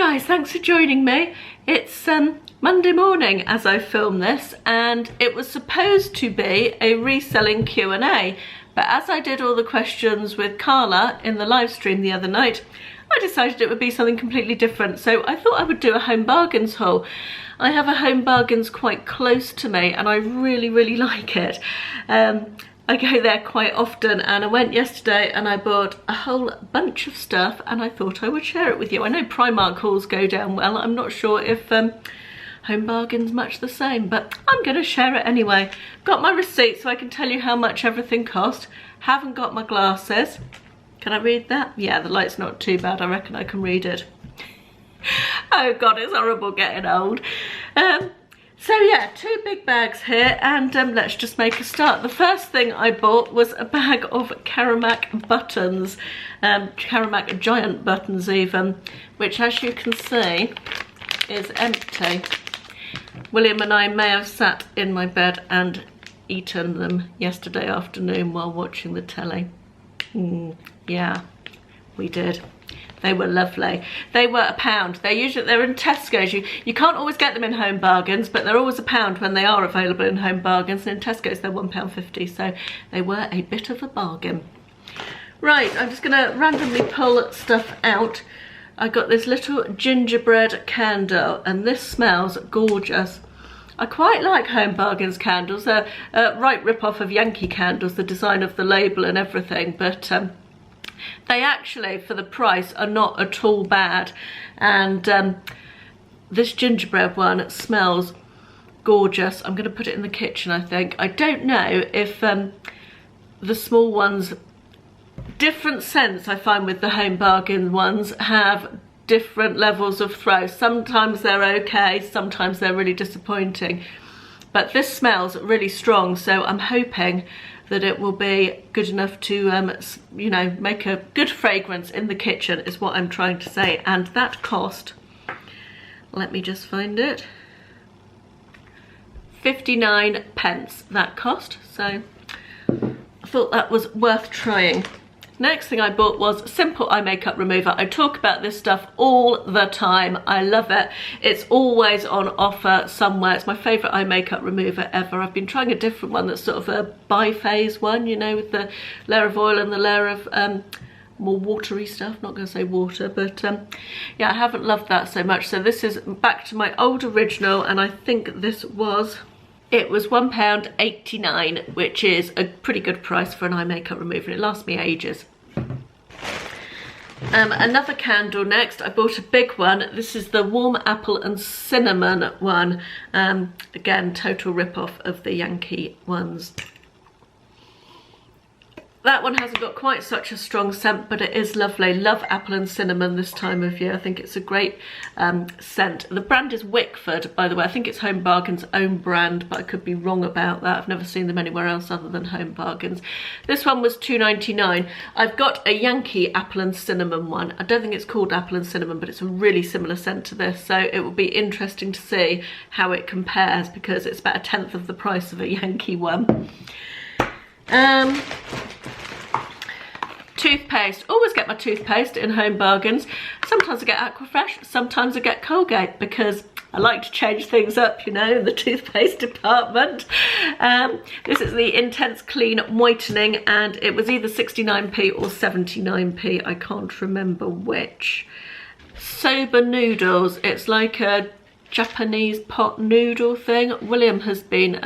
guys, thanks for joining me. It's Monday morning as I film this, and it was supposed to be a reselling Q&A, but as I did all the questions with Carla in the live stream the other night, I decided it would be something completely different. So I thought I would do a Home Bargains haul. I have a Home Bargains quite close to me and I really like it. I go there quite often, and I went yesterday and I bought a whole bunch of stuff and I thought I would share it with you. I know Primark hauls go down well. I'm not sure if Home Bargains much the same, but I'm going to share it anyway. Got my receipt so I can tell you how much everything cost. Haven't got my glasses. Can I read that? Yeah, the light's not too bad. I reckon I can read it. Oh God, it's horrible getting old. So yeah, 2 big bags here, and let's just make a start. The first thing I bought was a bag of Karamak buttons, Karamak giant buttons even, which as you can see is empty. William and I may have sat in my bed and eaten them yesterday afternoon while watching the telly. Yeah, we did. They were lovely. They were £1. They're in Tesco's. You can't always get them in Home Bargains, but they're always £1 when they are available in Home Bargains. And in Tesco's they're £1.50, so they were a bit of a bargain. Right, I'm just gonna randomly pull stuff out. I got this little gingerbread candle, and this smells gorgeous. I quite like Home Bargains candles. They're a right rip-off of Yankee candles, the design of the label and everything, but they actually, for the price, are not at all bad. And this gingerbread one smells gorgeous. I'm going to put it in the kitchen, I think. I don't know if the small ones, different scents I find with the Home Bargain ones have different levels of throw. Sometimes they're okay, sometimes they're really disappointing. But this smells really strong, so I'm hoping that it will be good enough to, you know, make a good fragrance in the kitchen is what I'm trying to say. And that cost, let me just find it, 59p that cost. So I thought that was worth trying. Next thing I bought was simple eye makeup remover. I talk about this stuff all the time. I love it. It's always on offer somewhere. It's my favourite eye makeup remover ever. I've been trying a different one that's sort of a biphase one, you know, with the layer of oil and the layer of more watery stuff. Not going to say water, but yeah, I haven't loved that so much. So this is back to my old original, and I think this was... It was £1.89, which is a pretty good price for an eye makeup remover, and it lasts me ages. Another candle next. I bought a big one. This is the warm apple and cinnamon one. Again, total rip-off of the Yankee ones. That one hasn't got quite such a strong scent, but it is lovely. Love apple and cinnamon this time of year. I think it's a great scent. The brand is Wickford, by the way. I think it's Home Bargains' own brand, but I could be wrong about that. I've never seen them anywhere else other than Home Bargains. This one was £2.99. I've got a Yankee apple and cinnamon one. I don't think it's called apple and cinnamon, but it's a really similar scent to this. So it will be interesting to see how it compares, because it's about 1/10 of the price of a Yankee one. Toothpaste. Always get my toothpaste in Home Bargains. Sometimes I get Aquafresh, sometimes I get Colgate, because I like to change things up, you know, in the toothpaste department. This is the Intense Clean Whitening, and it was either 69p or 79p. I can't remember which. Soba Noodles. It's like a Japanese pot noodle thing. William has been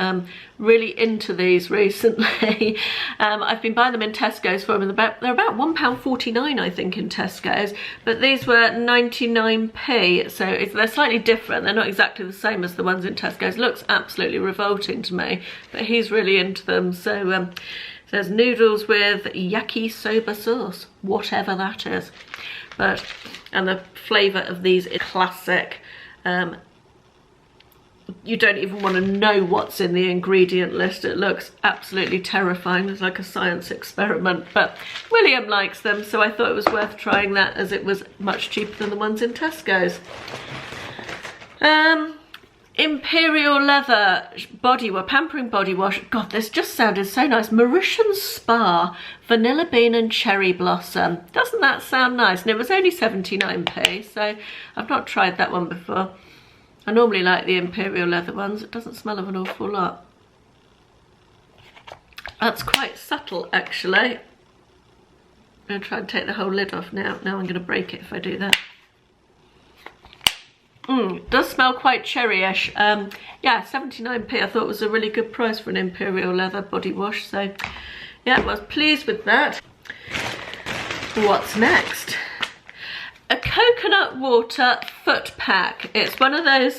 really into these recently. I've been buying them in Tesco's for him, and they're about £1.49 I think in Tesco's, but these were 99p, so they're slightly different. They're not exactly the same as the ones in Tesco's. Looks absolutely revolting to me, but he's really into them. So there's noodles with yakisoba sauce, whatever that is, and the flavour of these is classic. You don't even want to know what's in the ingredient list. It looks absolutely terrifying. It's like a science experiment, but William likes them, so I thought it was worth trying that, as it was much cheaper than the ones in Tesco's. Imperial Leather body wash, pampering body wash. God, this just sounded so nice. Mauritian Spa, vanilla bean and cherry blossom. Doesn't that sound nice? And it was only 79p, so I've not tried that one before. I normally like the Imperial Leather ones. It doesn't smell of an awful lot. That's quite subtle, actually. I'm going to try and take the whole lid off now. Now I'm going to break it if I do that. It does smell quite cherry-ish. Yeah, 79p I thought was a really good price for an Imperial Leather body wash. So yeah, I was pleased with that. What's next? A coconut water foot pack. It's one of those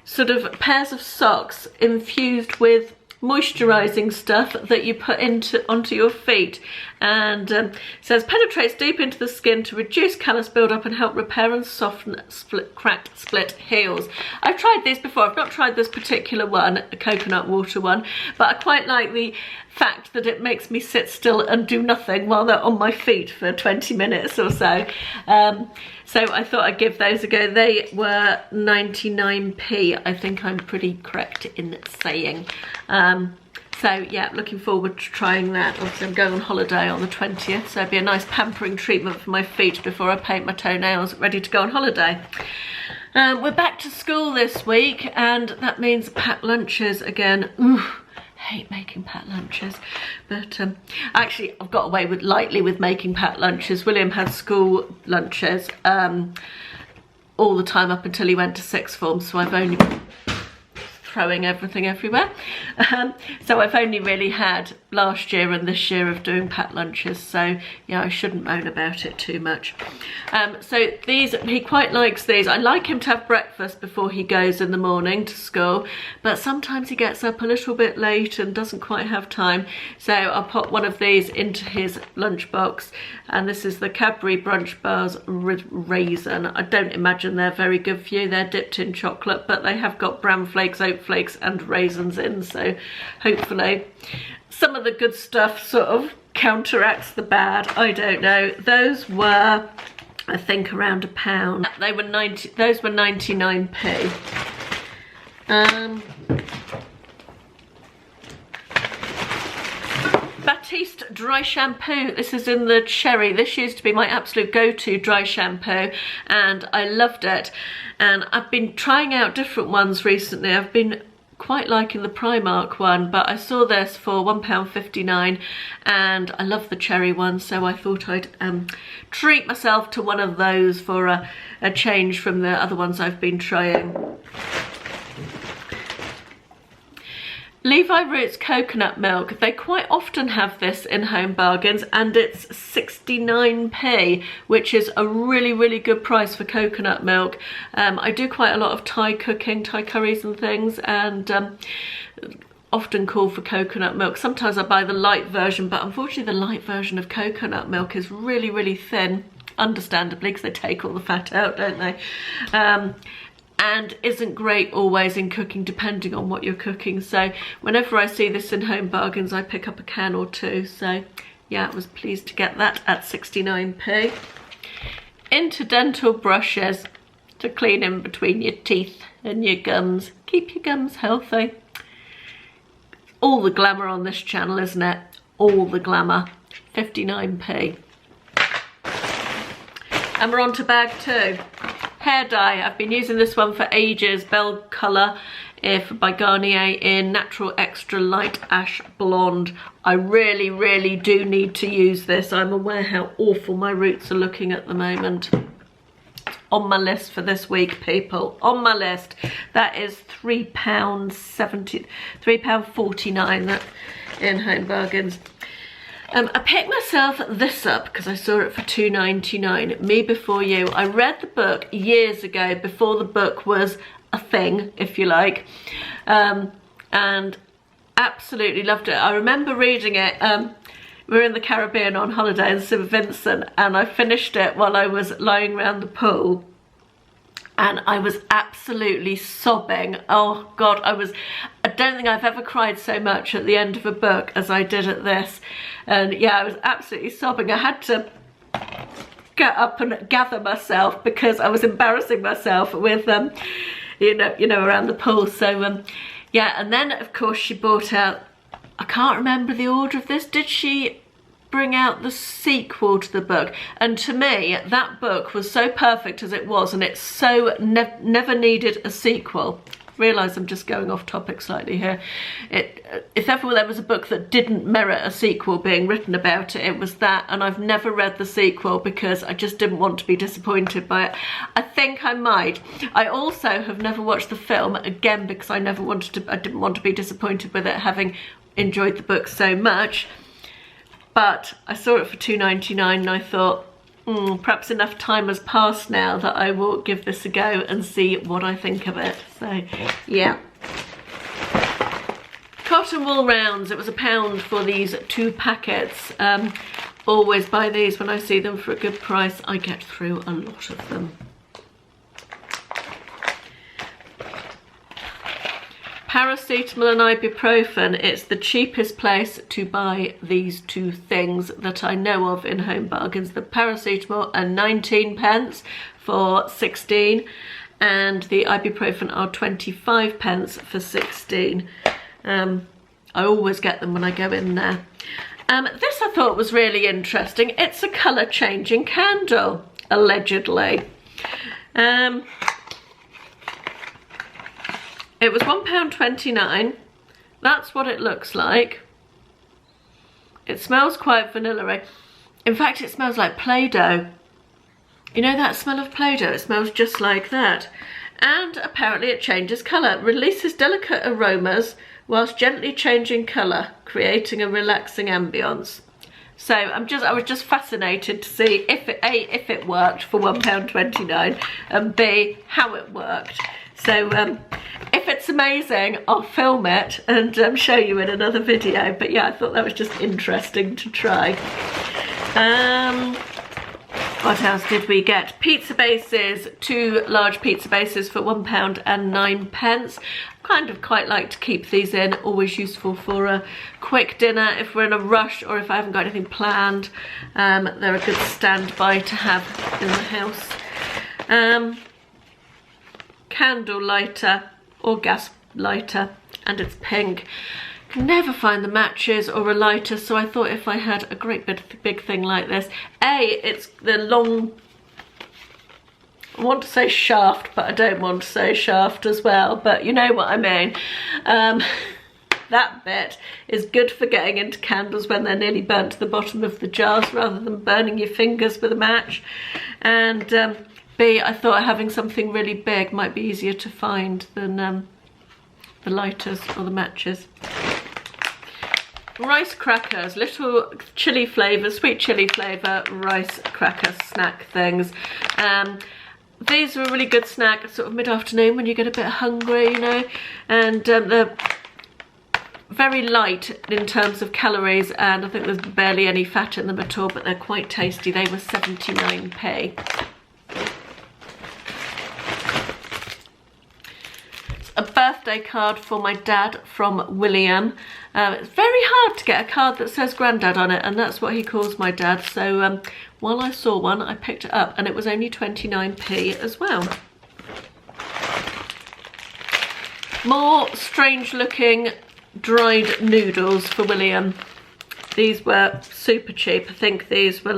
sort of pairs of socks infused with moisturizing stuff that you put onto your feet, and it says penetrates deep into the skin to reduce callus build-up and help repair and soften cracked split heels. I've tried these before. I've not tried this particular one, a coconut water one, but I quite like the fact that it makes me sit still and do nothing while they're on my feet for 20 minutes or so. So I thought I'd give those a go. They were 99p, I think I'm pretty correct in saying. So yeah, looking forward to trying that. Obviously I'm going on holiday on the 20th, so it'd be a nice pampering treatment for my feet before I paint my toenails, ready to go on holiday. We're back to school this week, and that means packed lunches again. Ooh, hate making packed lunches, but actually I've got away with lightly with making packed lunches. William had school lunches all the time up until he went to sixth form, so I've only throwing everything everywhere. So I've only really had last year and this year of doing packed lunches, so yeah, I shouldn't moan about it too much. So these, he quite likes these. I like him to have breakfast before he goes in the morning to school, but sometimes he gets up a little bit late and doesn't quite have time, so I'll pop one of these into his lunchbox, and this is the Cadbury Brunch Bars Raisin. I don't imagine they're very good for you. They're dipped in chocolate, but they have got bran flakes, oat flakes and raisins in, so hopefully some of the good stuff sort of counteracts the bad. I don't know. Those were, I think, around £1. They were those were 99p. Batiste dry shampoo. This is in the cherry. This used to be my absolute go-to dry shampoo, and I loved it. And I've been trying out different ones recently. I've been quite liking the Primark one, but I saw this for £1.59 and I love the cherry one, so I thought I'd treat myself to one of those for a change from the other ones I've been trying. Levi Roots coconut milk. They quite often have this in Home Bargains, and it's 69p, which is a really, really good price for coconut milk. I do quite a lot of Thai cooking, Thai curries and things, and often call for coconut milk. Sometimes I buy the light version, but unfortunately the light version of coconut milk is really, really thin, understandably, because they take all the fat out, don't they? And isn't great always in cooking, depending on what you're cooking. So whenever I see this in Home Bargains, I pick up a can or two. So yeah, I was pleased to get that at 69p. Interdental brushes to clean in between your teeth and your gums. Keep your gums healthy. All the glamour on this channel, isn't it? All the glamour. 59p. And we're on to bag 2. Hair dye. I've been using this one for ages. Belle Colour by Garnier in Natural Extra Light Ash Blonde. I really, really do need to use this. I'm aware how awful my roots are looking at the moment. On my list for this week, people. On my list. That is £3.70, £3.49 in Home Bargains. I picked myself this up because I saw it for £2.99, Me Before You. I read the book years ago, before the book was a thing, if you like, and absolutely loved it. I remember reading it, we were in the Caribbean on holiday in St Vincent, and I finished it while I was lying around the pool. And I was absolutely sobbing. Oh God, I don't think I've ever cried so much at the end of a book as I did at this. And yeah, I was absolutely sobbing. I had to get up and gather myself because I was embarrassing myself with you know, around the pool. So yeah, and then of course she brought out, I can't remember the order of this, did she bring out the sequel to the book? And to me, that book was so perfect as it was, and it so never needed a sequel. Realise I'm just going off topic slightly here. If ever there was a book that didn't merit a sequel being written about it, it was that, and I've never read the sequel because I just didn't want to be disappointed by it. I think I might. I also have never watched the film, again because I didn't want to be disappointed with it, having enjoyed the book so much. But I saw it for £2.99 and I thought, perhaps enough time has passed now that I will give this a go and see what I think of it. So, yeah. Cotton wool rounds. It was £1 for these 2 packets. Always buy these when I see them for a good price. I get through a lot of them. Paracetamol and ibuprofen. It's the cheapest place to buy these 2 things that I know of in Home Bargains. The paracetamol are 19p for 16, and the ibuprofen are 25p for 16. I always get them when I go in there. This I thought was really interesting. It's a colour changing candle, allegedly. It was £1.29. That's what it looks like. It smells quite vanilla-y. In fact, it smells like Play-Doh. You know that smell of Play-Doh? It smells just like that. And apparently it changes colour. Releases delicate aromas whilst gently changing colour, creating a relaxing ambience. So I was just fascinated to see if it worked for £1.29, and B, how it worked. So if it's amazing, I'll film it and show you in another video. But yeah, I thought that was just interesting to try. What else did we get? Pizza bases, 2 large pizza bases for £1.09. Kind of quite like to keep these in, always useful for a quick dinner if we're in a rush or if I haven't got anything planned. They're a good standby to have in the house. Candle lighter or gas lighter, and it's pink. Can never find the matches or a lighter, so I thought if I had a great big thing like this, it's the long, I want to say shaft, but I don't want to say shaft as well, but you know what I mean. That bit is good for getting into candles when they're nearly burnt to the bottom of the jars, rather than burning your fingers with a match. And B, I thought having something really big might be easier to find than the lighters or the matches. Rice crackers, little chili flavour, sweet chili flavour rice cracker snack things. These are a really good snack sort of mid-afternoon when you get a bit hungry, you know, and they're very light in terms of calories, and I think there's barely any fat in them at all, but they're quite tasty. They were 79p. A birthday card for my dad from William. It's very hard to get a card that says Grandad on it, and that's what he calls my dad. So while I saw one, I picked it up, and it was only 29p as well. More strange looking dried noodles for William. These were super cheap. I think these were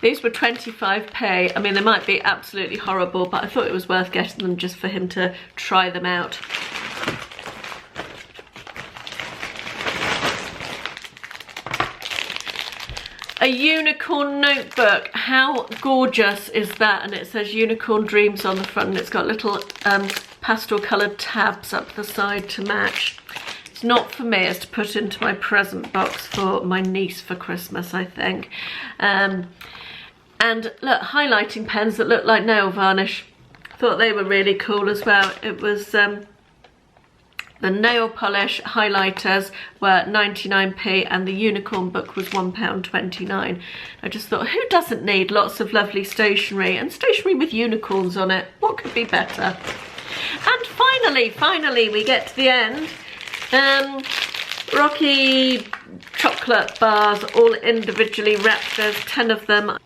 25p. I mean, they might be absolutely horrible, but I thought it was worth getting them just for him to try them out. A unicorn notebook. How gorgeous is that? And it says Unicorn Dreams on the front, and it's got little pastel coloured tabs up the side to match. It's not for me, it's to put into my present box for my niece for Christmas, I think. And look, highlighting pens that look like nail varnish. Thought they were really cool as well. It was the nail polish highlighters were 99p, and the unicorn book was £1.29. I just thought, who doesn't need lots of lovely stationery, and stationery with unicorns on it? What could be better? And finally we get to the end. Rocky chocolate bars, all individually wrapped. There's 10 of them.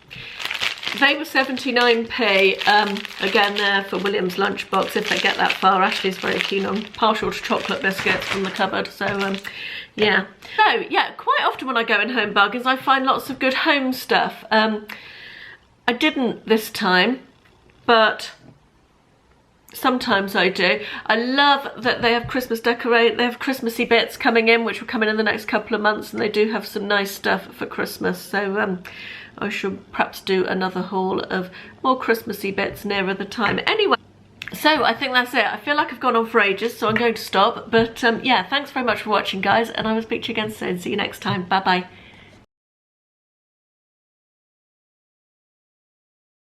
they were 79p, again there for William's lunchbox if they get that far. Ashley's very keen on partial to chocolate biscuits from the cupboard, so yeah. So yeah, quite often when I go in home bargains I find lots of good home stuff. I didn't this time, but sometimes I do. I love that they have Christmas they have Christmassy bits coming in, which will come in the next couple of months, and they do have some nice stuff for Christmas, so I should perhaps do another haul of more Christmassy bits nearer the time. Anyway, so I think that's it. I feel like I've gone on for ages, so I'm going to stop, but yeah, thanks very much for watching, guys, and I will speak to you again soon. See you next time. Bye bye.